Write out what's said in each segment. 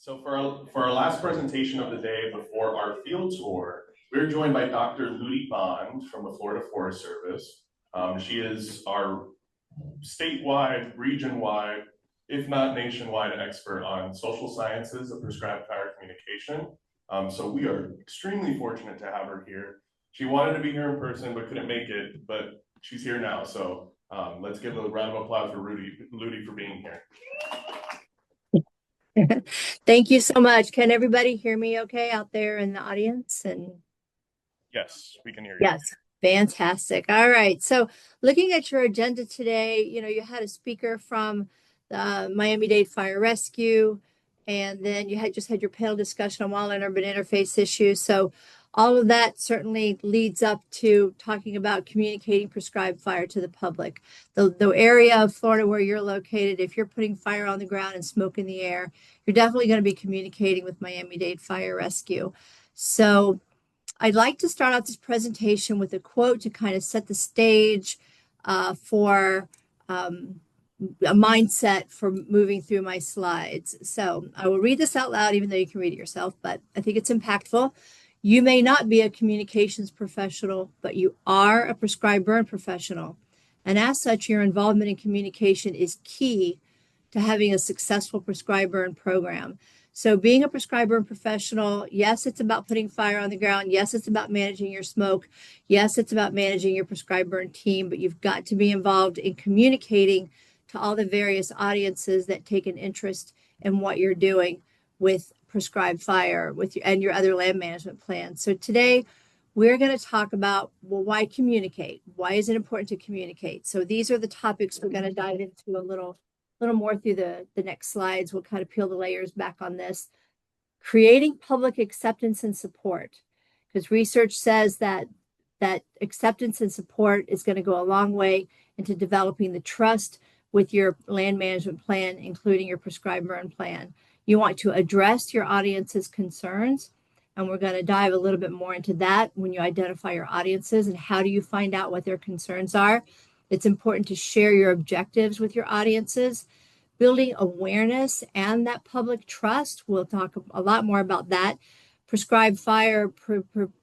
So for our last presentation of the day before our field tour, we're joined by Dr. Ludie Bond from the Florida Forest Service. She is our statewide, region-wide, if not nationwide, expert on social sciences of prescribed fire communication. So we are extremely fortunate to have her here. She wanted to be here in person, but couldn't make it, but she's here now. So let's give a round of applause for Ludie for being here. Thank you so much. Can everybody hear me okay out there in the audience? And yes, we can hear you. yes, fantastic. All right. So looking at your agenda today, you had a speaker from the Miami-Dade Fire Rescue, and then you just had your panel discussion on wildland urban interface issues. So all of that certainly leads up to talking about communicating prescribed fire to the public. The area of Florida where you're located, if you're putting fire on the ground and smoke in the air, you're definitely going to be communicating with Miami-Dade Fire Rescue. So I'd like to start out this presentation with a quote to kind of set the stage for a mindset for moving through my slides. So I will read this out loud, even though you can read it yourself, but I think it's impactful. You may not be a communications professional, but you are a prescribed burn professional. And as such, your involvement in communication is key to having a successful prescribed burn program. So being a prescribed burn professional, yes, it's about putting fire on the ground. Yes, it's about managing your smoke. Yes, it's about managing your prescribed burn team, but you've got to be involved in communicating to all the various audiences that take an interest in what you're doing with prescribed fire and your other land management plans. So today we're going to talk about, well, why communicate? Why is it important to communicate? So these are the topics we're going to dive into a little more through the next slides. We'll kind of peel the layers back on this. Creating public acceptance and support, because research says that acceptance and support is going to go a long way into developing the trust with your land management plan, including your prescribed burn plan. You want to address your audience's concerns, and we're going to dive a little bit more into that when you identify your audiences and how do you find out what their concerns are. It's important to share your objectives with your audiences, building awareness and that public trust. We'll talk a lot more about that. Prescribed fire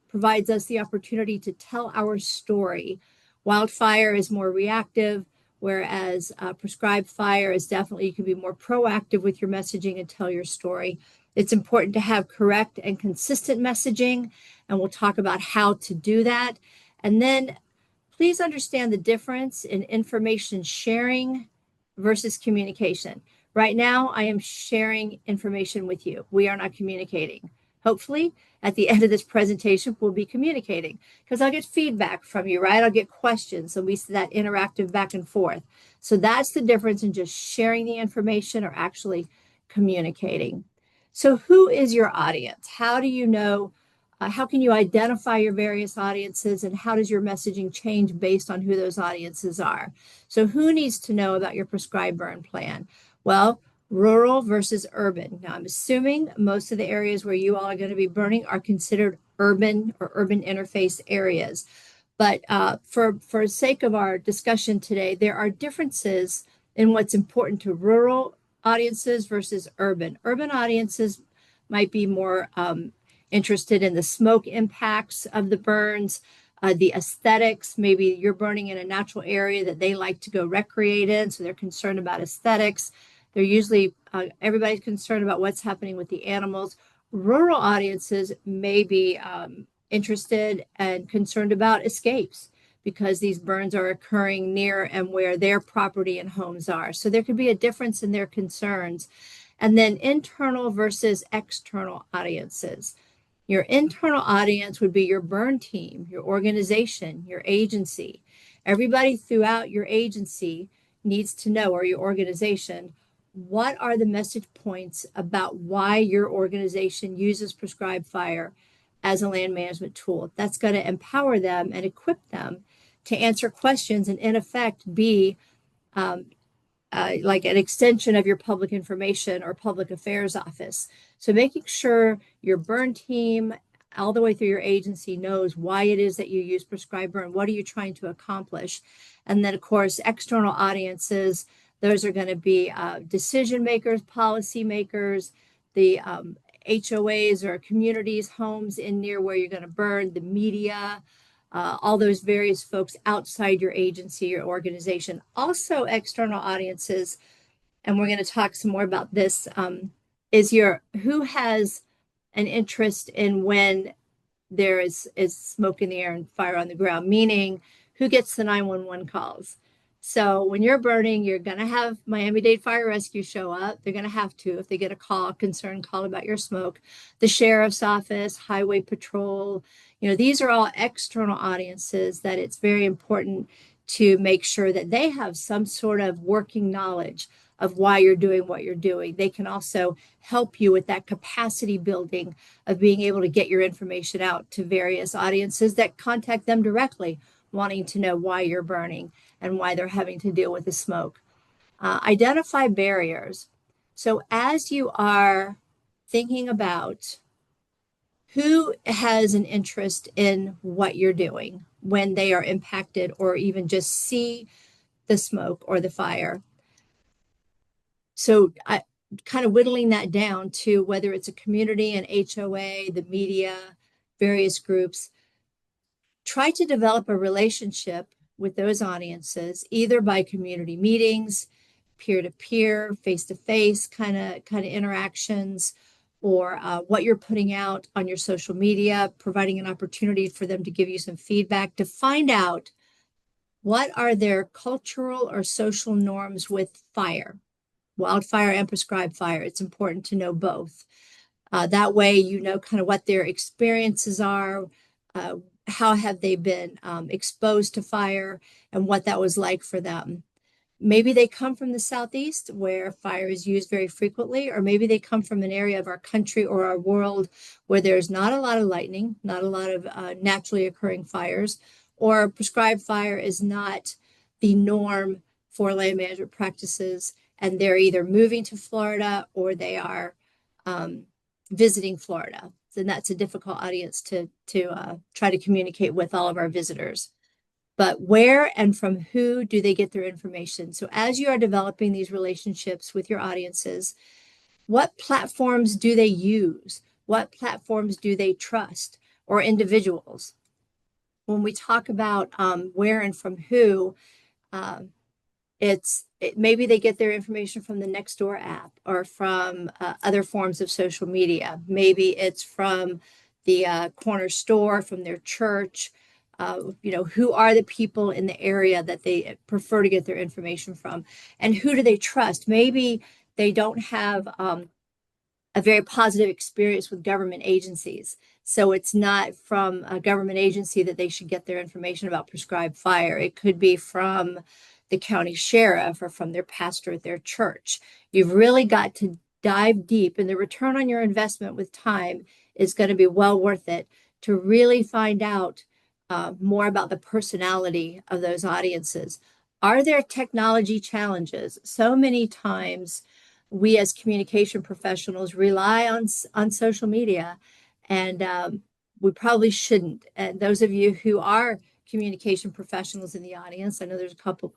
provides us the opportunity to tell our story. Wildfire is more reactive, whereas prescribed fire is definitely, you can be more proactive with your messaging and tell your story. It's important to have correct and consistent messaging, and we'll talk about how to do that. And then please understand the difference in information sharing versus communication. Right now, I am sharing information with you. We are not communicating. Hopefully, at the end of this presentation, we'll be communicating because I'll get feedback from you, right? I'll get questions. So we see that interactive back and forth. So that's the difference in just sharing the information or actually communicating. So who is your audience? How do you know? How can you identify your various audiences, and how does your messaging change based on who those audiences are? So who needs to know about your prescribed burn plan? Well, rural versus urban. Now, I'm assuming most of the areas where you all are going to be burning are considered urban or urban interface areas. But for sake of our discussion today, there are differences in what's important to rural audiences versus urban. Urban audiences might be more interested in the smoke impacts of the burns, the aesthetics. Maybe you're burning in a natural area that they like to go recreate in, so they're concerned about aesthetics. They're usually, everybody's concerned about what's happening with the animals. Rural audiences may be interested and concerned about escapes because these burns are occurring near and where their property and homes are. So there could be a difference in their concerns. And then internal versus external audiences. Your internal audience would be your burn team, your organization, your agency. Everybody throughout your agency needs to know, or your organization, what are the message points about why your organization uses prescribed fire as a land management tool. That's going to empower them and equip them to answer questions and, in effect, be like an extension of your public information or public affairs office. So making sure your burn team all the way through your agency knows why it is that you use prescribed burn, what are you trying to accomplish? And then, of course, external audiences, those are going to be decision makers, policy makers, the HOAs or communities, homes in near where you're going to burn, the media, all those various folks outside your agency or organization. Also, external audiences, and we're going to talk some more about this, is who has an interest in when there is smoke in the air and fire on the ground, meaning who gets the 911 calls. So when you're burning, you're going to have Miami-Dade Fire Rescue show up. They're going to have to if they get a concern call about your smoke. The sheriff's office, highway patrol, these are all external audiences that it's very important to make sure that they have some sort of working knowledge of why you're doing what you're doing. They can also help you with that capacity building of being able to get your information out to various audiences that contact them directly, wanting to know why you're burning and why they're having to deal with the smoke. Identify barriers. So as you are thinking about who has an interest in what you're doing when they are impacted or even just see the smoke or the fire. So I kind of whittling that down to whether it's a community, an HOA, the media, various groups, try to develop a relationship with those audiences, either by community meetings, peer-to-peer, face-to-face kind of interactions, or what you're putting out on your social media, providing an opportunity for them to give you some feedback to find out what are their cultural or social norms with fire, wildfire and prescribed fire. It's important to know both. That way, kind of what their experiences are, how have they been exposed to fire, and what that was like for them. Maybe they come from the Southeast where fire is used very frequently, or maybe they come from an area of our country or our world where there's not a lot of lightning, not a lot of naturally occurring fires, or prescribed fire is not the norm for land management practices, and they're either moving to Florida or they are visiting Florida. And that's a difficult audience to try to communicate with all of our visitors. But where and from who do they get their information? So as you are developing these relationships with your audiences, what platforms do they use? What platforms do they trust, or individuals? When we talk about where and from who, maybe they get their information from the Nextdoor app or from other forms of social media. Maybe it's from the corner store, from their church. Who are the people in the area that they prefer to get their information from, and who do they trust? Maybe they don't have a very positive experience with government agencies. So it's not from a government agency that they should get their information about prescribed fire. It could be from the county sheriff or from their pastor at their church. You've really got to dive deep, and the return on your investment with time is going to be well worth it to really find out more about the personality of those audiences. Are there technology challenges? So many times we as communication professionals rely on social media, and we probably shouldn't. And those of you who are communication professionals in the audience, I know there's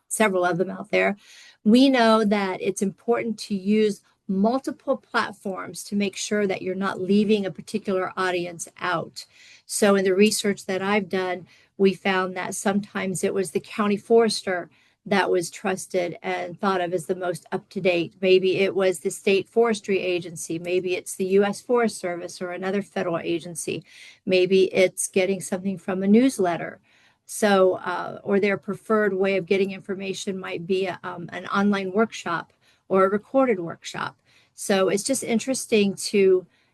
several of them out there, we know that it's important to use multiple platforms to make sure that you're not leaving a particular audience out. So in the research that I've done, we found that sometimes it was the county forester that was trusted and thought of as the most up-to-date. Maybe it was the state forestry agency. Maybe it's the U.S. Forest Service or another federal agency. Maybe it's getting something from a newsletter. So, or their preferred way of getting information might be an online workshop or a recorded workshop. So it's just interesting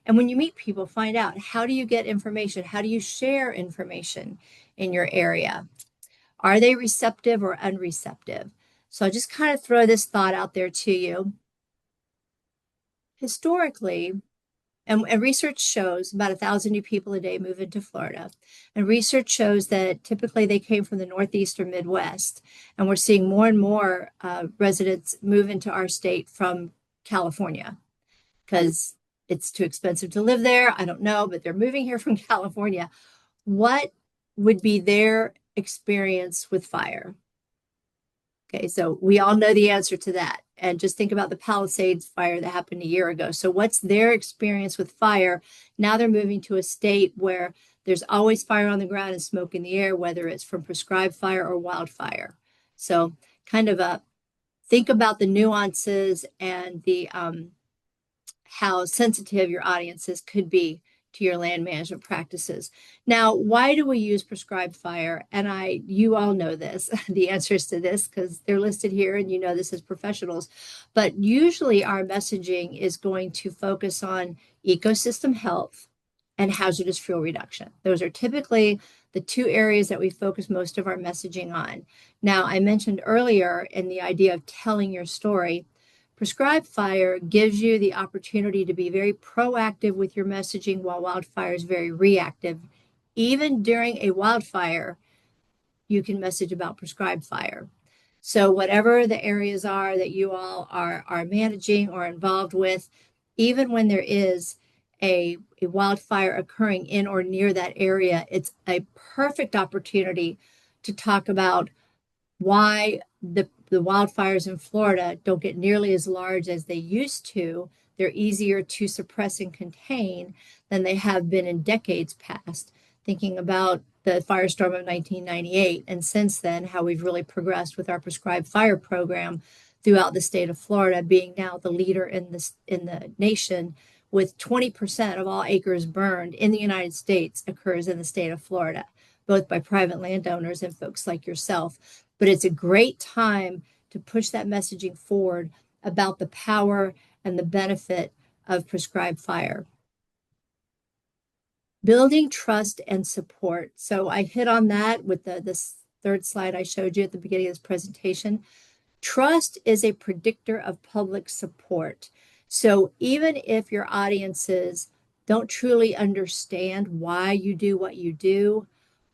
and when you meet people, find out, how do you get information? How do you share information in your area? Are they receptive or unreceptive? So I'll just kind of throw this thought out there to you. Historically, and research shows about 1,000 new people a day move into Florida. And research shows that typically they came from the Northeast or Midwest. And we're seeing more and more residents move into our state from California because it's too expensive to live there. I don't know, but they're moving here from California. What would be their experience with fire? Okay, so we all know the answer to that. and just think about the Palisades fire that happened a year ago. So what's their experience with fire? Now they're moving to a state where there's always fire on the ground and smoke in the air, whether it's from prescribed fire or wildfire. So kind of think about the nuances and the how sensitive your audiences could be to your land management practices. Now, why do we use prescribed fire? And you all know this, the answers to this, because they're listed here and you know this as professionals. But usually our messaging is going to focus on ecosystem health and hazardous fuel reduction. Those are typically the two areas that we focus most of our messaging on. Now, I mentioned earlier in the idea of telling your story, prescribed fire gives you the opportunity to be very proactive with your messaging while wildfire is very reactive. Even during a wildfire, you can message about prescribed fire. So whatever the areas are that you all are managing or involved with, even when there is a wildfire occurring in or near that area, it's a perfect opportunity to talk about why the wildfires in Florida don't get nearly as large as they used to. They're easier to suppress and contain than they have been in decades past. Thinking about the firestorm of 1998, and since then, how we've really progressed with our prescribed fire program throughout the state of Florida, being now the leader in the nation, with 20% of all acres burned in the United States occurs in the state of Florida, both by private landowners and folks like yourself. But it's a great time to push that messaging forward about the power and the benefit of prescribed fire. Building trust and support. So I hit on that with this third slide I showed you at the beginning of this presentation. Trust is a predictor of public support. So even if your audiences don't truly understand why you do what you do,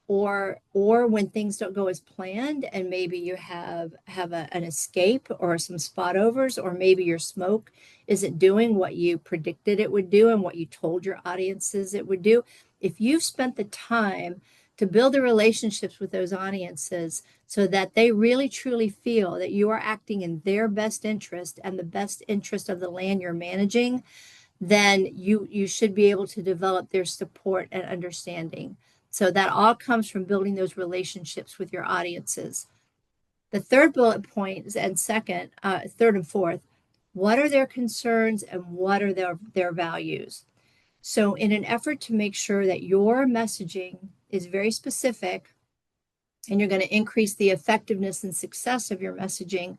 or when things don't go as planned and maybe you have an escape or some spot overs, or maybe your smoke isn't doing what you predicted it would do and what you told your audiences it would do. If you've spent the time to build the relationships with those audiences so that they really truly feel that you are acting in their best interest and the best interest of the land you're managing, then you should be able to develop their support and understanding. So that all comes from building those relationships with your audiences. The third bullet point and third and fourth, what are their concerns and what are their values? So in an effort to make sure that your messaging is very specific and you're going to increase the effectiveness and success of your messaging,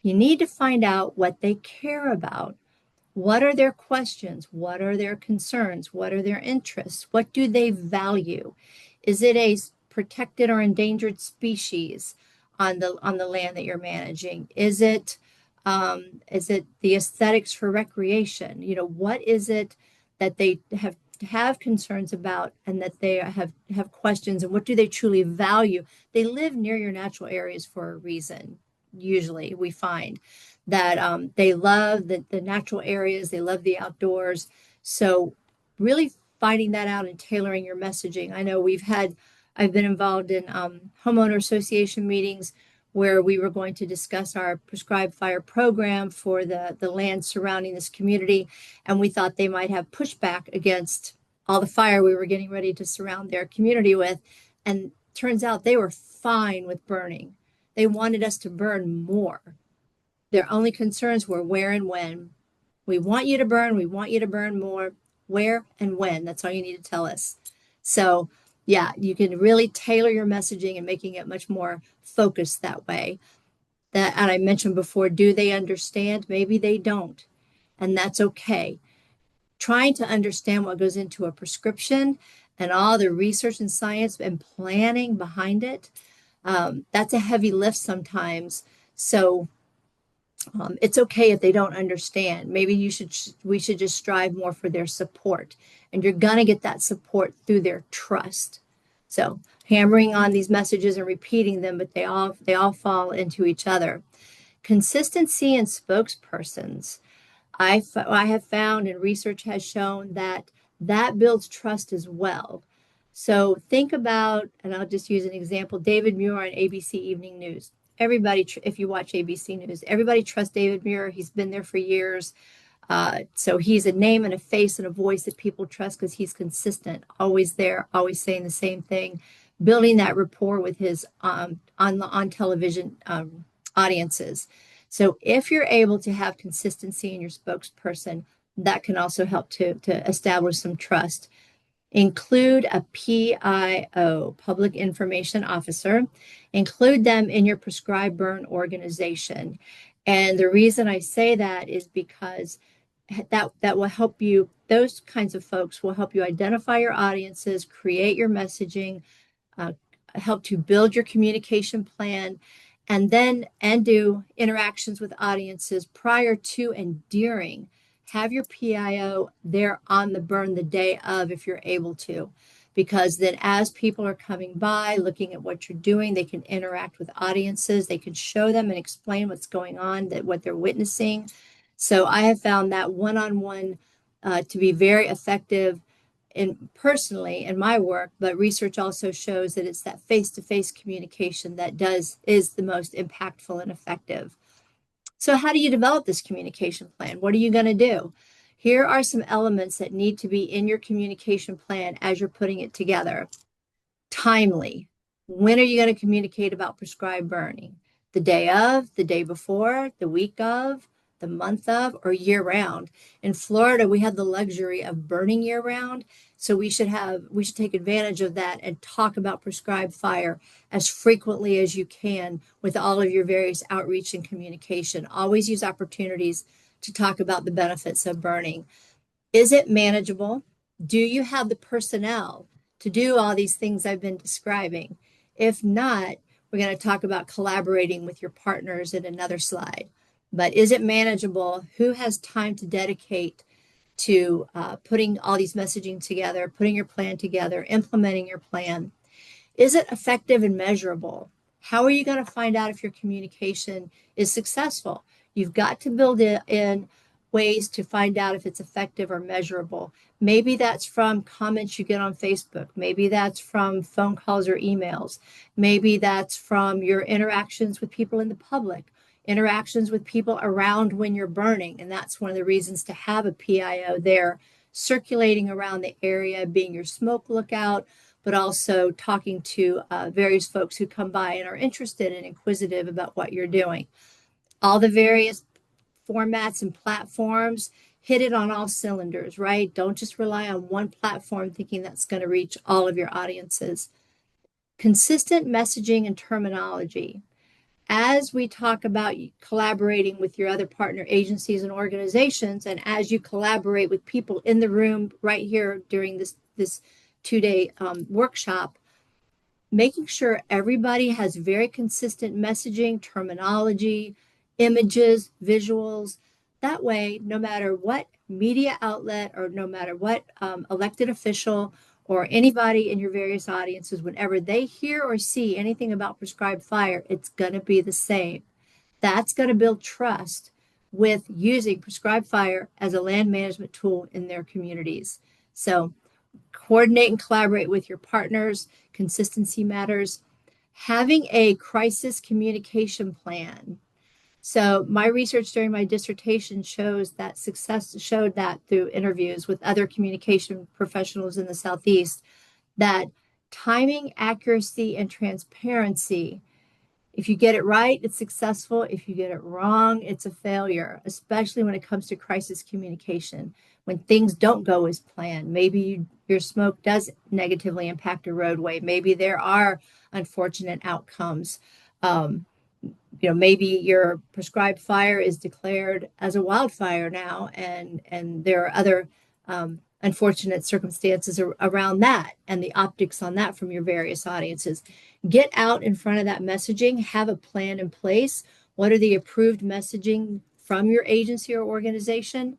you need to find out what they care about. What are their questions? What are their concerns? What are their interests? What do they value? Is it a protected or endangered species on the land that you're managing? Is it the aesthetics for recreation? You know, what is it that they have concerns about and that they have questions, and what do they truly value? They live near your natural areas for a reason. Usually we find that they love the natural areas, they love the outdoors. So really finding that out and tailoring your messaging. I know I've been involved in homeowner association meetings where we were going to discuss our prescribed fire program for the land surrounding this community. And we thought they might have pushback against all the fire we were getting ready to surround their community with. And turns out they were fine with burning. They wanted us to burn more. Their only concerns were where and when. We want you to burn. We want you to burn more. Where and when. That's all you need to tell us. So yeah, you can really tailor your messaging and making it much more focused that way. And I mentioned before, do they understand? Maybe they don't. And that's okay. Trying to understand what goes into a prescription and all the research and science and planning behind it, that's a heavy lift sometimes. So it's okay if they don't understand. Maybe we should just strive more for their support, and you're gonna get that support through their trust. So hammering on these messages and repeating them, but they all fall into each other. Consistency in spokespersons. I have found, and research has shown, that builds trust as well. So think about, and I'll just use an example, David Muir on ABC Evening News. everybody, if you watch ABC News, everybody trusts David Muir. He's been there for years. So he's a name and a face and a voice that people trust because he's consistent, always there, always saying the same thing, building that rapport with his on television audiences. So if you're able to have consistency in your spokesperson, that can also help to establish some trust. Include a PIO, Public Information Officer. Include them in your prescribed burn organization. And the reason I say that is because that will help you, those kinds of folks will help you identify your audiences, create your messaging, uh, help to build your communication plan, and do interactions with audiences prior to and during. Have your PIO there on the burn the day of if you're able to, because then as people are coming by looking at what you're doing, they can interact with audiences, they can show them and explain what's going on, that what they're witnessing. So I have found that one-on-one to be very effective personally in my work, but research also shows that it's that face-to-face communication that is the most impactful and effective. So how do you develop this communication plan? What are you going to do? Here are some elements that need to be in your communication plan as you're putting it together. Timely. When are you going to communicate about prescribed burning? The day of, the day before, the week of, the month of, or year round? In Florida, we have the luxury of burning year round. So we should take advantage of that and talk about prescribed fire as frequently as you can with all of your various outreach and communication. Always use opportunities to talk about the benefits of burning. Is it manageable? Do you have the personnel to do all these things I've been describing? If not, we're going to talk about collaborating with your partners in another slide. But is it manageable? Who has time to dedicate to putting all these messaging together, putting your plan together, implementing your plan? Is it effective and measurable? How are you going to find out if your communication is successful? You've got to build in ways to find out if it's effective or measurable. Maybe that's from comments you get on Facebook. Maybe that's from phone calls or emails. Maybe that's from your interactions with people in the public, interactions with people around when you're burning. And that's one of the reasons to have a PIO there, circulating around the area, being your smoke lookout, but also talking to various folks who come by and are interested and inquisitive about what you're doing. All the various formats and platforms, hit it on all cylinders, right? Don't just rely on one platform thinking that's going to reach all of your audiences. Consistent messaging and terminology. As we talk about collaborating with your other partner agencies and organizations, and as you collaborate with people in the room right here during this two-day workshop, making sure everybody has very consistent messaging, terminology, images, visuals. That way, no matter what media outlet or no matter what elected official or anybody in your various audiences, whenever they hear or see anything about prescribed fire, it's going to be the same. That's going to build trust with using prescribed fire as a land management tool in their communities. So coordinate and collaborate with your partners. Consistency matters. Having a crisis communication plan. So my research during my dissertation showed that through interviews with other communication professionals in the Southeast, that timing, accuracy, and transparency, if you get it right, it's successful. If you get it wrong, it's a failure, especially when it comes to crisis communication. When things don't go as planned, maybe your smoke does negatively impact a roadway. Maybe there are unfortunate outcomes. Maybe your prescribed fire is declared as a wildfire now, and there are other unfortunate circumstances around that and the optics on that from your various audiences. Get out in front of that messaging, have a plan in place. What are the approved messaging from your agency or organization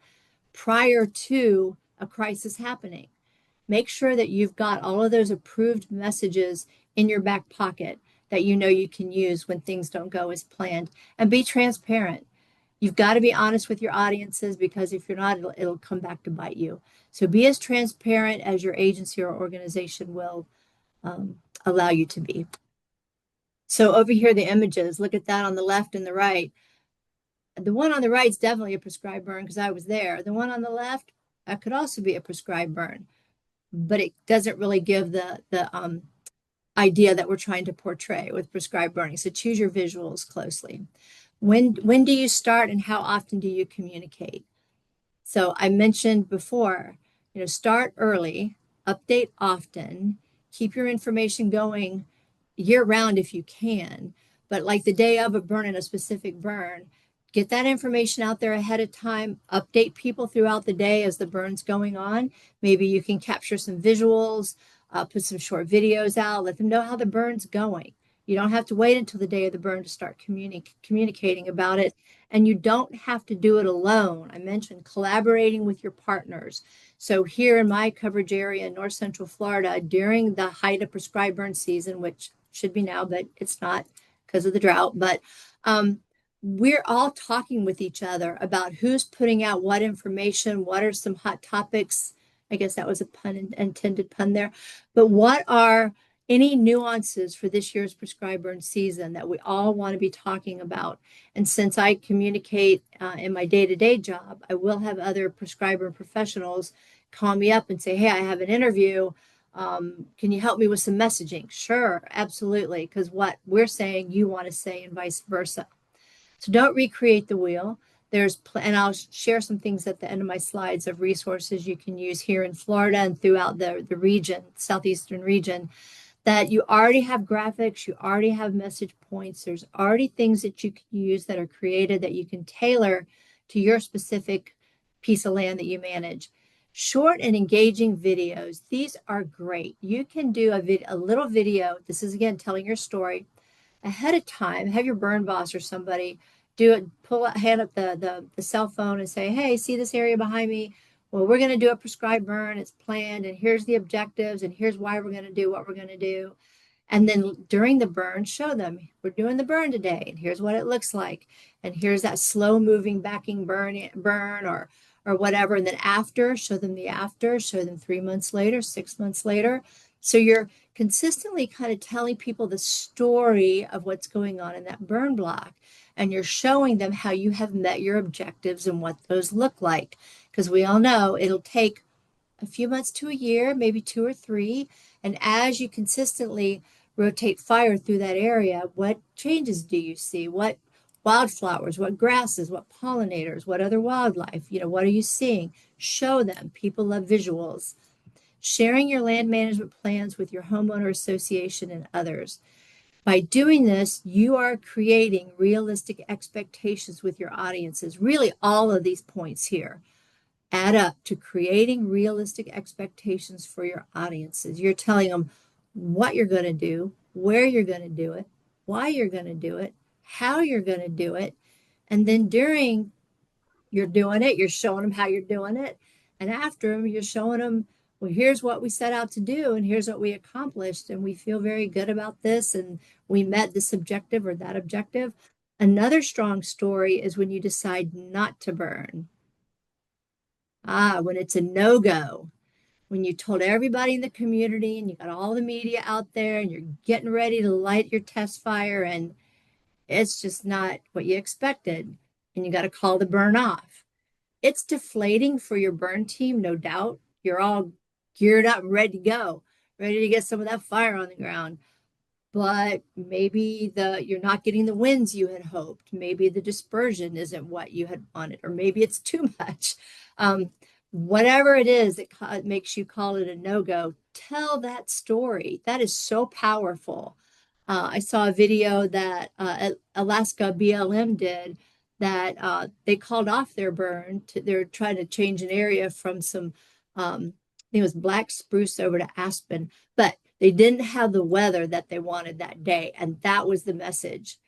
prior to a crisis happening? Make sure that you've got all of those approved messages in your back pocket that you know you can use when things don't go as planned, and be transparent. You've got to be honest with your audiences, because if you're not, it'll come back to bite you. So be as transparent as your agency or organization will allow you to be. So over here, the images, look at that on the left and the right. The one on the right is definitely a prescribed burn because I was there. The one on the left, that could also be a prescribed burn, but it doesn't really give the idea that we're trying to portray with prescribed burning. So choose your visuals closely. When do you start and how often do you communicate? So I mentioned before, start early, update often, keep your information going year round if you can. But like the day of a burn in a specific burn, get that information out there ahead of time, update people throughout the day as the burn's going on. Maybe you can capture some visuals, put some short videos out, let them know how the burn's going. You don't have to wait until the day of the burn to start communicating about it. And you don't have to do it alone. I mentioned collaborating with your partners. So here in my coverage area in North Central Florida, during the height of prescribed burn season, which should be now, but it's not because of the drought, but we're all talking with each other about who's putting out what information, what are some hot topics. I guess that was a intended pun there. But what are any nuances for this year's prescribed burn season that we all want to be talking about? And since I communicate in my day-to-day job, I will have other prescribed burn professionals call me up and say, hey, I have an interview. Can you help me with some messaging? Sure, absolutely. Because what we're saying, you want to say, and vice versa. So don't recreate the wheel. And I'll share some things at the end of my slides of resources you can use here in Florida and throughout the region, southeastern region, that you already have graphics, you already have message points. There's already things that you can use that are created that you can tailor to your specific piece of land that you manage. Short and engaging videos. These are great. You can do a little video. This is, again, telling your story ahead of time. Have your burn boss or somebody do it, hand up the cell phone and say, hey, see this area behind me? Well, we're going to do a prescribed burn. It's planned, and here's the objectives, and here's why we're going to do what we're going to do. And then during the burn, show them we're doing the burn today, and here's what it looks like, and here's that slow moving backing burn or whatever. And then after, show them the after, show them 3 months later, 6 months later. So you're consistently kind of telling people the story of what's going on in that burn block. And you're showing them how you have met your objectives and what those look like. Because we all know it'll take a few months to a year, maybe 2 or 3. And as you consistently rotate fire through that area, what changes do you see? What wildflowers, what grasses, what pollinators, what other wildlife, what are you seeing? Show them. People love visuals. Sharing your land management plans with your homeowner association and others. By doing this, you are creating realistic expectations with your audiences. Really, all of these points here add up to creating realistic expectations for your audiences. You're telling them what you're going to do, where you're going to do it, why you're going to do it, how you're going to do it. And then during you're doing it, you're showing them how you're doing it. And after them, you're showing them, well, here's what we set out to do, and here's what we accomplished. And we feel very good about this, and we met this objective or that objective. Another strong story is when you decide not to burn. When it's a no-go, when you told everybody in the community and you got all the media out there and you're getting ready to light your test fire and it's just not what you expected and you got to call the burn off. It's deflating for your burn team, no doubt. You're all geared up and ready to go, ready to get some of that fire on the ground. But maybe you're not getting the winds you had hoped. Maybe the dispersion isn't what you had wanted, or maybe it's too much. Whatever it is that makes you call it a no-go, tell that story. That is so powerful. I saw a video that Alaska BLM did that they called off their burn. They're trying to change an area from some, I think it was black spruce over to aspen, but they didn't have the weather that they wanted that day. And that was the message.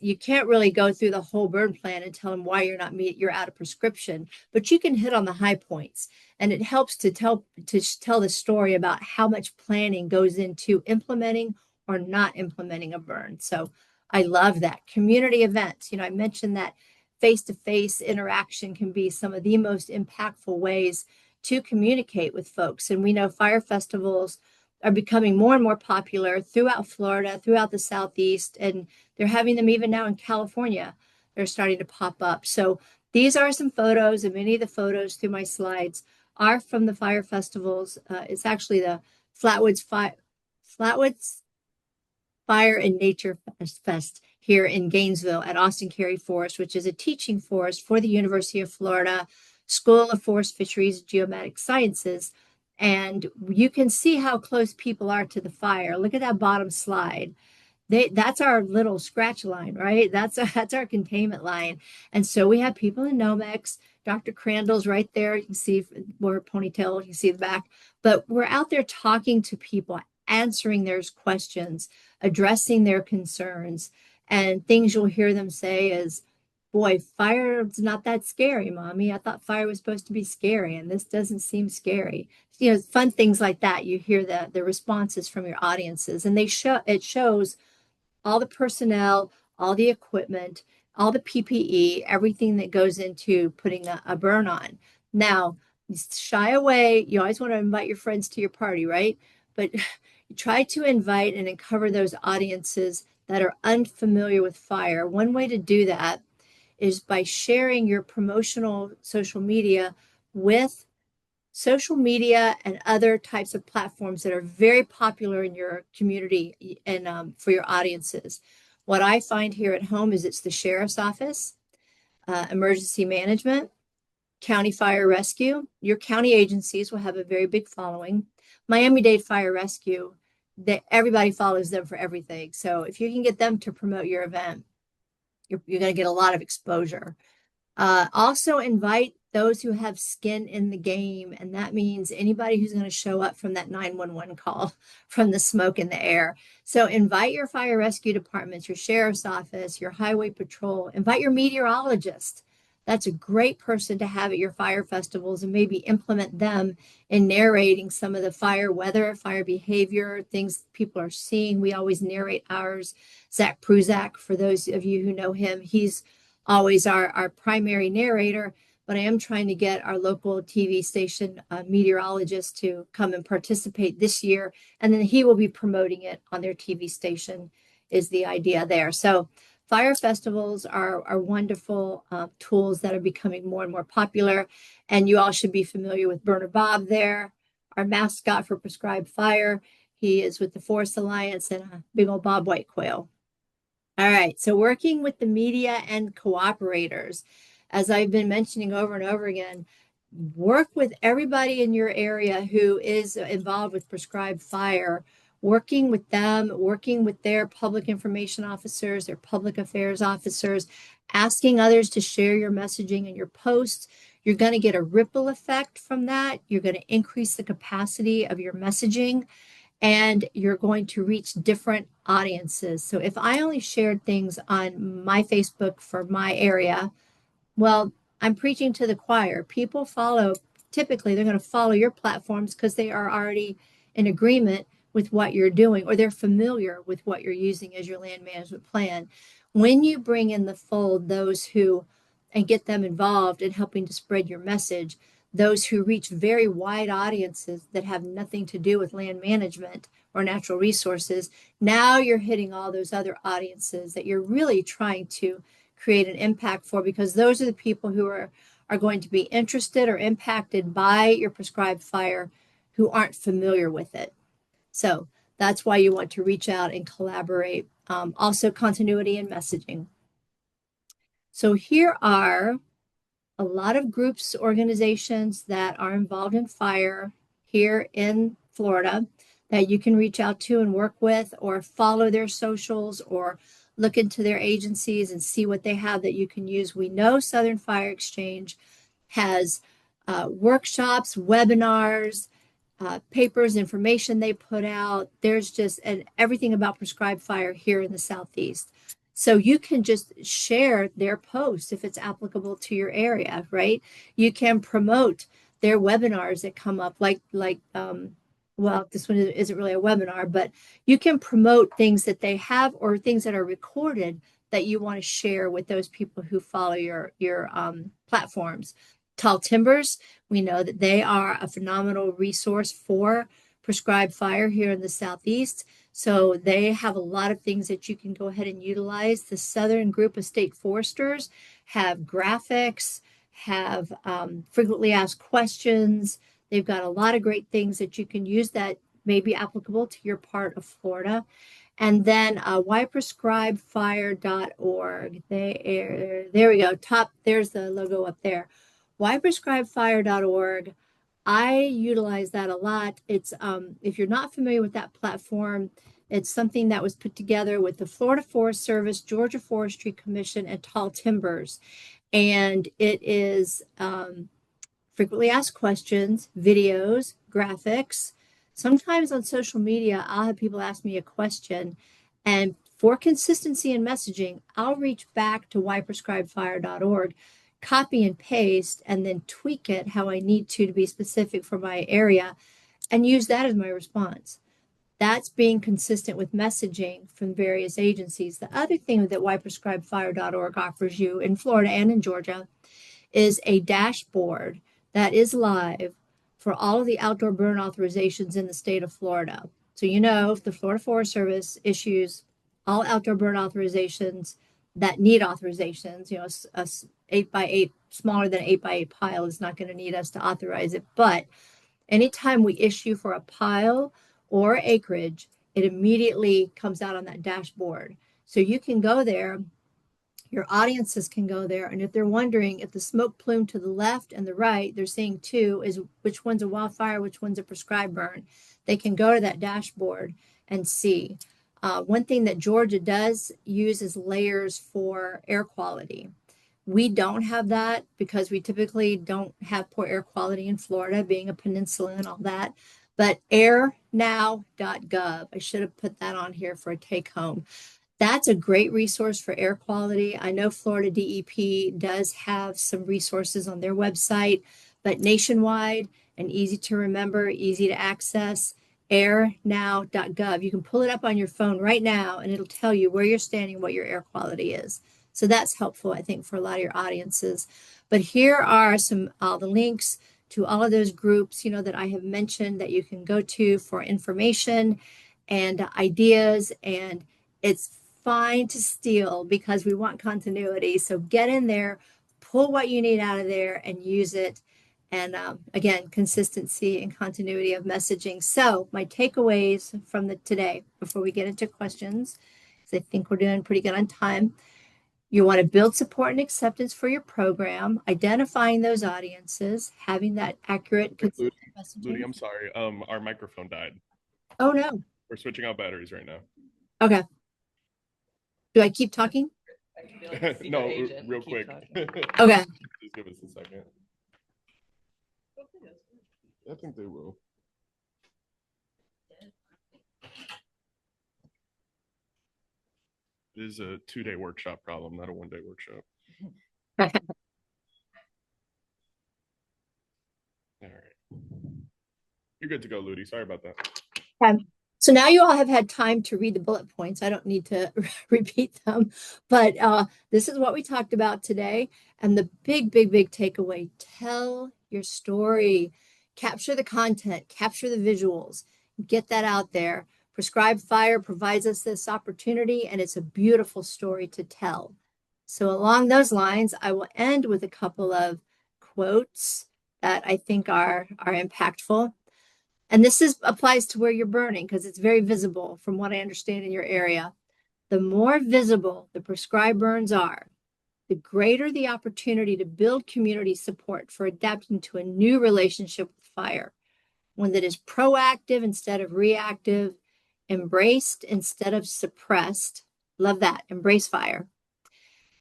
You can't really go through the whole burn plan and tell them why you're out of prescription, but you can hit on the high points. And it helps to tell the story about how much planning goes into implementing or not implementing a burn. So I love that. Community events. I mentioned that face-to-face interaction can be some of the most impactful ways to communicate with folks. And we know fire festivals are becoming more and more popular throughout Florida, throughout the Southeast, and they're having them even now in California. They're starting to pop up. So these are some photos, and many of the photos through my slides are from the fire festivals. It's actually the Flatwoods Fire and Nature Fest here in Gainesville at Austin Cary Forest, which is a teaching forest for the University of Florida School of Forest Fisheries and Geomatic Sciences. And you can see how close people are to the fire. Look at that bottom slide. That's our little scratch line, right? That's our containment line. And so we have people in Nomex. Dr. Crandall's right there. You can see more ponytail, you can see the back. But we're out there talking to people, answering their questions, addressing their concerns. And things you'll hear them say is, boy, fire's not that scary, mommy. I thought fire was supposed to be scary, and this doesn't seem scary. You know, fun things like that. You hear the responses from your audiences, and it shows all the personnel, all the equipment, all the PPE, everything that goes into putting a burn on. Now, shy away. You always want to invite your friends to your party, right? But try to invite and uncover those audiences that are unfamiliar with fire. One way to do that is by sharing your promotional social media with social media and other types of platforms that are very popular in your community and for your audiences. What I find here at home is it's the sheriff's office, emergency management, county fire rescue. Your county agencies will have a very big following. Miami-Dade Fire Rescue, everybody follows them for everything. So if you can get them to promote your event, you're going to get a lot of exposure. Also invite those who have skin in the game, and that means anybody who's going to show up from that 911 call from the smoke in the air. So invite your fire rescue departments, your sheriff's office, your highway patrol, invite your meteorologist. That's a great person to have at your fire festivals, and maybe implement them in narrating some of the fire weather, fire behavior, things people are seeing. We always narrate ours. Zach Pruzak, for those of you who know him, he's always our primary narrator, but I am trying to get our local TV station meteorologist to come and participate this year, and then he will be promoting it on their TV station is the idea there. So fire festivals are wonderful tools that are becoming more and more popular, and you all should be familiar with Burner Bob there, our mascot for Prescribed Fire. He is with the Forest Alliance and a big old Bob White quail. All right, so working with the media and cooperators, as I've been mentioning over and over again, work with everybody in your area who is involved with Prescribed Fire, working with them, working with their public information officers, their public affairs officers, asking others to share your messaging and your posts. You're going to get a ripple effect from that. You're going to increase the capacity of your messaging, and you're going to reach different audiences. So if I only shared things on my Facebook for my area, well, I'm preaching to the choir. People follow, typically they're going to follow your platforms because they are already in agreement with what you're doing, or they're familiar with what you're using as your land management plan. When you bring in the fold those who, and get them involved in helping to spread your message, those who reach very wide audiences that have nothing to do with land management or natural resources, now you're hitting all those other audiences that you're really trying to create an impact for, because those are the people who are going to be interested or impacted by your Prescribed Fire who aren't familiar with it. So that's why you want to reach out and collaborate. Also continuity and messaging. So here are a lot of groups, organizations that are involved in fire here in Florida that you can reach out to and work with, or follow their socials, or look into their agencies and see what they have that you can use. We know Southern Fire Exchange has workshops, webinars, papers, information they put out. There's just everything about Prescribed Fire here in the Southeast. So you can just share their posts if it's applicable to your area, right? You can promote their webinars that come up, well, this one isn't really a webinar, but you can promote things that they have or things that are recorded that you want to share with those people who follow your platforms. Tall Timbers, we know that they are a phenomenal resource for Prescribed Fire here in the Southeast. So they have a lot of things that you can go ahead and utilize. The Southern Group of State Foresters have graphics, have frequently asked questions. They've got a lot of great things that you can use that may be applicable to your part of Florida. And then whyprescribefire.org. There we go. There's the logo up there. Whyprescribefire.org. I utilize that a lot. It's if you're not familiar with that platform, it's something that was put together with the Florida Forest Service, Georgia Forestry Commission, and Tall Timbers. And it is frequently asked questions, videos, graphics. Sometimes on social media, I'll have people ask me a question, and for consistency in messaging, I'll reach back to whyprescribefire.org, copy and paste, and then tweak it how I need to be specific for my area, and use that as my response. That's being consistent with messaging from various agencies. The other thing that whyprescribefire.org offers you in Florida and in Georgia is a dashboard that is live for all of the outdoor burn authorizations in the state of Florida. So you know, if the Florida Forest Service issues all outdoor burn authorizations that need authorizations, you know, a 8x8, smaller than 8x8 pile is not going to need us to authorize it. But anytime we issue for a pile or acreage, it immediately comes out on that dashboard. So you can go there, your audiences can go there, and if they're wondering if the smoke plume to the left and the right, they're seeing two, is which one's a wildfire, which one's a prescribed burn, they can go to that dashboard and see. One thing that Georgia does use is layers for air quality. We don't have that because we typically don't have poor air quality in Florida, being a peninsula and all that. But airnow.gov, I should have put that on here for a take home. That's a great resource for air quality. I know Florida DEP does have some resources on their website, but nationwide and easy to remember, easy to access, airnow.gov. You can pull it up on your phone right now and it'll tell you where you're standing, what your air quality is. So that's helpful, I think, for a lot of your audiences. But here are the links to all of those groups, you know, that I have mentioned that you can go to for information and ideas. And it's fine to steal because we want continuity. So get in there, pull what you need out of there and use it. And again, consistency and continuity of messaging. So my takeaways from today, before we get into questions, because I think we're doing pretty good on time. You want to build support and acceptance for your program, identifying those audiences, having that accurate, consistent messaging. Ludie, I'm sorry. Our microphone died. Oh no. We're switching out batteries right now. Okay. Do I keep talking? No, real quick. Okay. Just give us a second. I think they will. It is a 2-day workshop problem, not a 1-day workshop. All right. You're good to go, Ludie. Sorry about that. So now you all have had time to read the bullet points. I don't need to repeat them, but this is what we talked about today. And the big takeaway, tell your story, capture the content, capture the visuals, get that out there. Prescribed Fire provides us this opportunity, and it's a beautiful story to tell. So along those lines, I will end with a couple of quotes that I think are impactful. And this applies to where you're burning because it's very visible from what I understand in your area. The more visible the prescribed burns are, the greater the opportunity to build community support for adapting to a new relationship with fire, one that is proactive instead of reactive, embraced instead of suppressed. Love that. Embrace fire.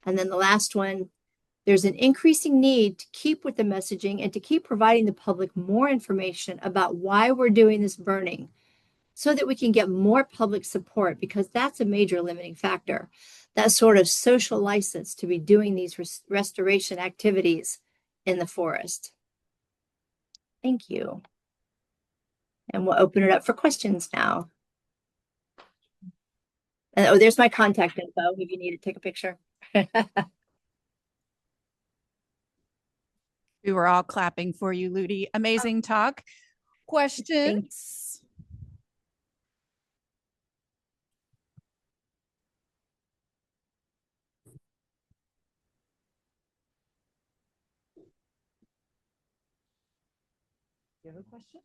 And then the last one, there's an increasing need to keep with the messaging and to keep providing the public more information about why we're doing this burning so that we can get more public support, because that's a major limiting factor. That sort of social license to be doing these restoration activities in the forest. Thank you. And we'll open it up for questions now. And, oh, there's my contact info if you need to take a picture. We were all clapping for you, Ludie. Amazing talk. Questions? You have a question?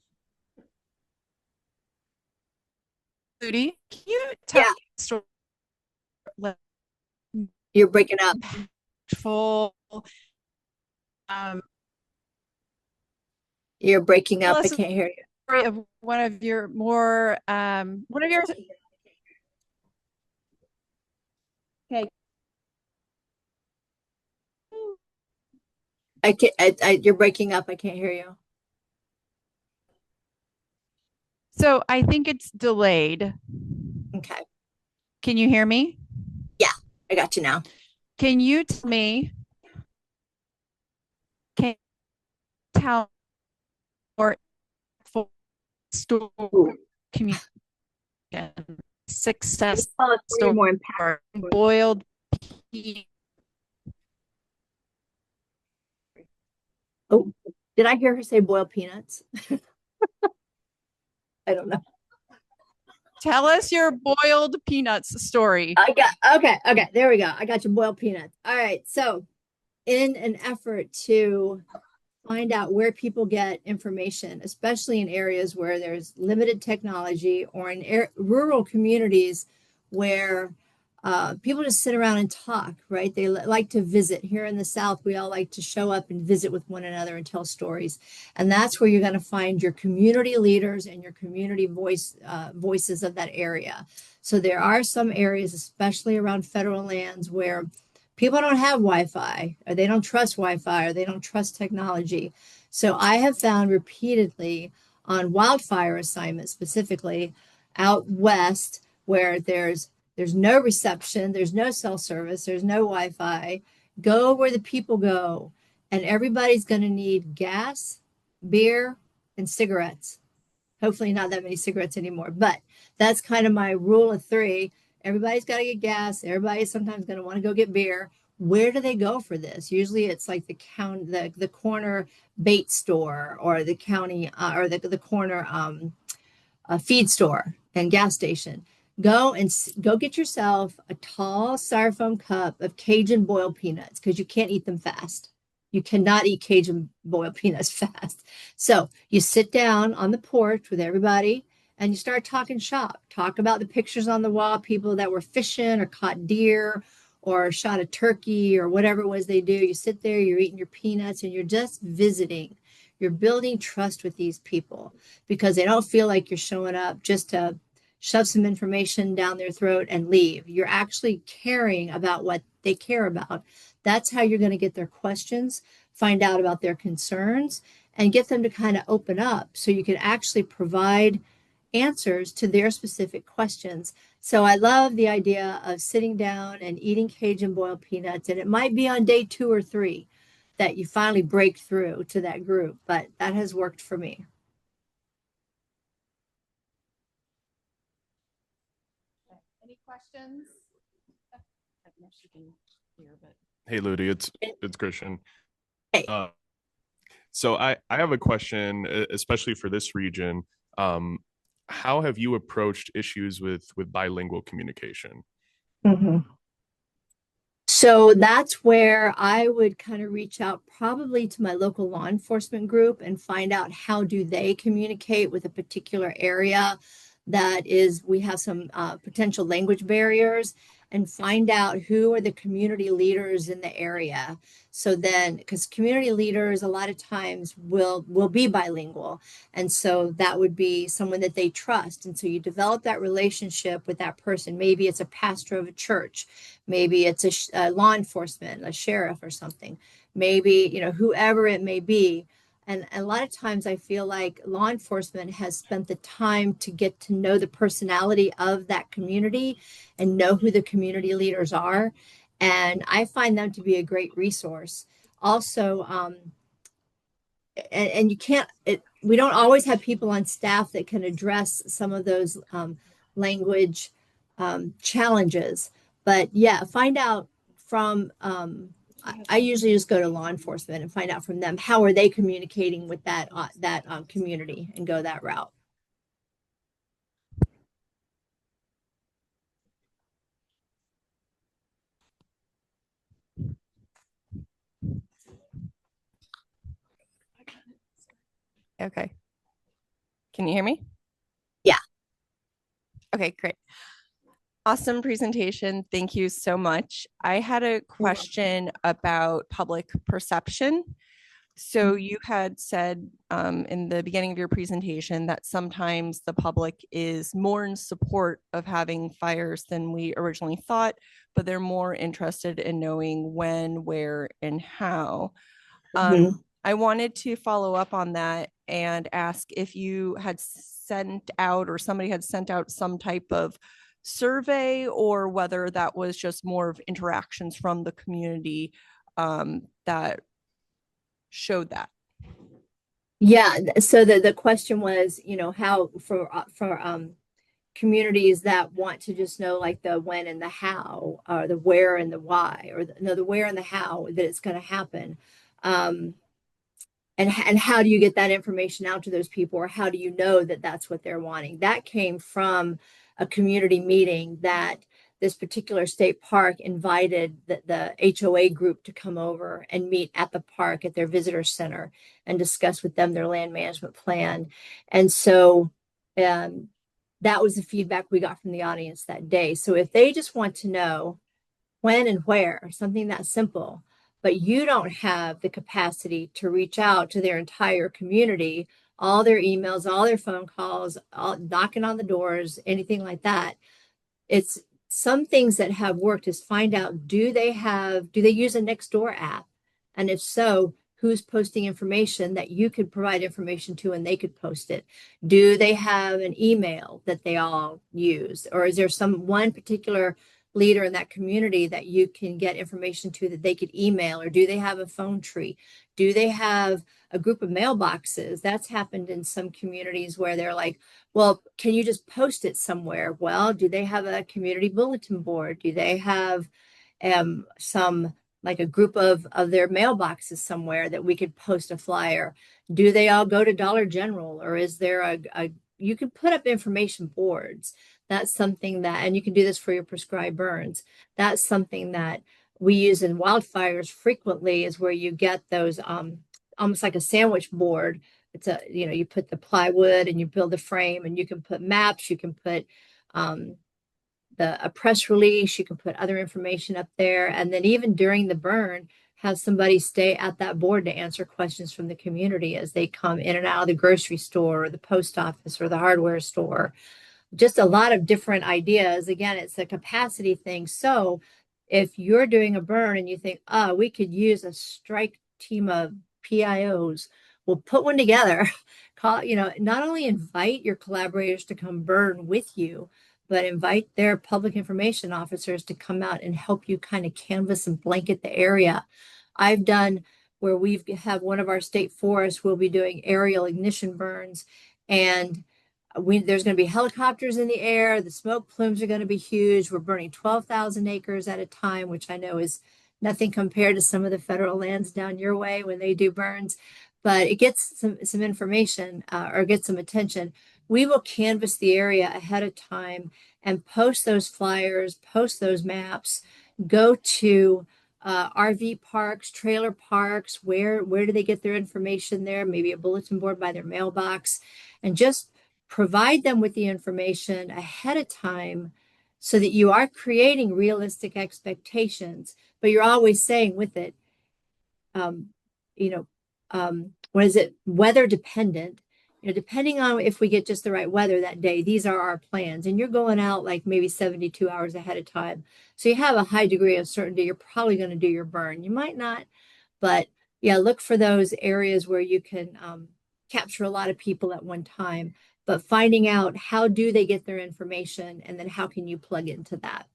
Ludie, can you tell Yeah. a story You're breaking up. impactful? You're breaking Tell up. I us a can't hear you. story of one of your more one of your Okay. I can't. You're breaking up. I can't hear you. So I think it's delayed. Okay. Can you hear me? Yeah, I got you now. Can you tell me? Can you tell more story Ooh. communication success Tell a story story more impactful. boiled pea? Oh, did I hear her say boiled peanuts? I don't know. Tell us your boiled peanuts story. I got okay. There we go. I got your boiled peanuts. All right. So, in an effort to find out where people get information, especially in areas where there's limited technology or in rural communities where people just sit around and talk, right? They like to visit. Here in the South, we all like to show up and visit with one another and tell stories. And that's where you're going to find your community leaders and your community voices of that area. So there are some areas, especially around federal lands, where people don't have Wi-Fi or they don't trust Wi-Fi or they don't trust technology. So I have found repeatedly on wildfire assignments, specifically out west, where there's no reception, there's no cell service, there's no Wi-Fi. Go where the people go, and everybody's going to need gas, beer, and cigarettes. Hopefully, not that many cigarettes anymore, but that's kind of my rule of three. Everybody's got to get gas. Everybody's sometimes going to want to go get beer. Where do they go for this? Usually, it's like the corner bait store, or the county, or the corner feed store and gas station. Go get yourself a tall styrofoam cup of Cajun boiled peanuts, because you can't eat them fast. You cannot eat Cajun boiled peanuts fast. So you sit down on the porch with everybody and you start talking shop. Talk about the pictures on the wall, people that were fishing or caught deer or shot a turkey or whatever it was they do. You sit there, you're eating your peanuts, and you're just visiting. You're building trust with these people because they don't feel like you're showing up just to shove some information down their throat and leave. You're actually caring about what they care about. That's how you're going to get their questions, find out about their concerns, and get them to kind of open up so you can actually provide answers to their specific questions. So I love the idea of sitting down and eating Cajun boiled peanuts, and it might be on day 2 or 3 that you finally break through to that group, but that has worked for me. Any questions? I don't know if she can hear, but Hey, Ludie, it's Christian. Hey. So I have a question, especially for this region. How have you approached issues with bilingual communication? Mhm. So that's where I would kind of reach out probably to my local law enforcement group and find out how do they communicate with a particular area that is, we have some potential language barriers, and find out who are the community leaders in the area. So then, because community leaders a lot of times will be bilingual, and so that would be someone that they trust. And so you develop that relationship with that person. Maybe it's a pastor of a church. Maybe it's a law enforcement, a sheriff or something. Maybe, whoever it may be. And a lot of times I feel like law enforcement has spent the time to get to know the personality of that community and know who the community leaders are. And I find them to be a great resource. Also, and you can't, we don't always have people on staff that can address some of those language challenges. But yeah, find out from, I usually just go to law enforcement and find out from them how are they communicating with that community and go that route. okay. Can you hear me? Yeah. Okay, great. Awesome presentation. Thank you so much. I had a question about public perception. So you had said in the beginning of your presentation that sometimes the public is more in support of having fires than we originally thought, but they're more interested in knowing when, where, and how. I wanted to follow up on that and ask if you had sent out or somebody had sent out some type of survey or whether that was just more of interactions from the community that showed that. Yeah. So the question was, how for communities that want to just know like the when and the how, or the where and the why, or the where and the how that it's going to happen. And how do you get that information out to those people, or how do you know that that's what they're wanting? That came from a community meeting that this particular state park invited the HOA group to come over and meet at the park at their visitor center and discuss with them their land management plan. And so that was the feedback we got from the audience that day. So if they just want to know when and where, something that simple, but you don't have the capacity to reach out to their entire community, all their emails, all their phone calls, all, knocking on the doors, anything like that. It's some things that have worked is find out, do they use a Nextdoor app? And if so, who's posting information that you could provide information to and they could post it? Do they have an email that they all use? Or is there some one particular leader in that community that you can get information to that they could email? Or do they have a phone tree? Do they have a group of mailboxes? That's happened in some communities where they're like, well, can you just post it somewhere? Well, do they have a community bulletin board? Do they have some like a group of their mailboxes somewhere that we could post a flyer? Do they all go to Dollar General, or is there a you can put up information boards? That's something that, and you can do this for your prescribed burns. That's something that we use in wildfires frequently, is where you get those almost like a sandwich board. It's a, you put the plywood and you build a frame, and you can put maps, you can put a press release, you can put other information up there. And then even during the burn, have somebody stay at that board to answer questions from the community as they come in and out of the grocery store or the post office or the hardware store. Just a lot of different ideas. Again, it's a capacity thing. So if you're doing a burn and you think, oh, we could use a strike team of PIOs, we'll put one together. Call, not only invite your collaborators to come burn with you, but invite their public information officers to come out and help you kind of canvas and blanket the area. I've done where we have one of our state forests, we'll be doing aerial ignition burns, and there's going to be helicopters in the air. The smoke plumes are going to be huge. We're burning 12,000 acres at a time, which I know is nothing compared to some of the federal lands down your way when they do burns, but it gets some information or gets some attention. We will canvass the area ahead of time and post those flyers, post those maps, go to RV parks, trailer parks, where do they get their information there? Maybe a bulletin board by their mailbox, and just provide them with the information ahead of time so that you are creating realistic expectations, but you're always saying with it, what is it? Weather dependent. Depending on if we get just the right weather that day, these are our plans. And you're going out like maybe 72 hours ahead of time. So you have a high degree of certainty you're probably going to do your burn. You might not, but yeah, look for those areas where you can capture a lot of people at one time, but finding out how do they get their information, and then how can you plug into that.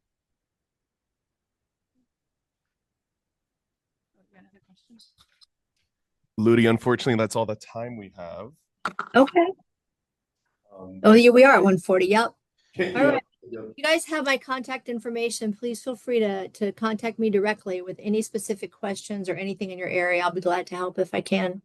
Ludie, unfortunately, that's all the time we have. Okay. Oh, yeah, we are at 1:40. Yep. All right. You guys have my contact information. Please feel free to contact me directly with any specific questions or anything in your area. I'll be glad to help if I can.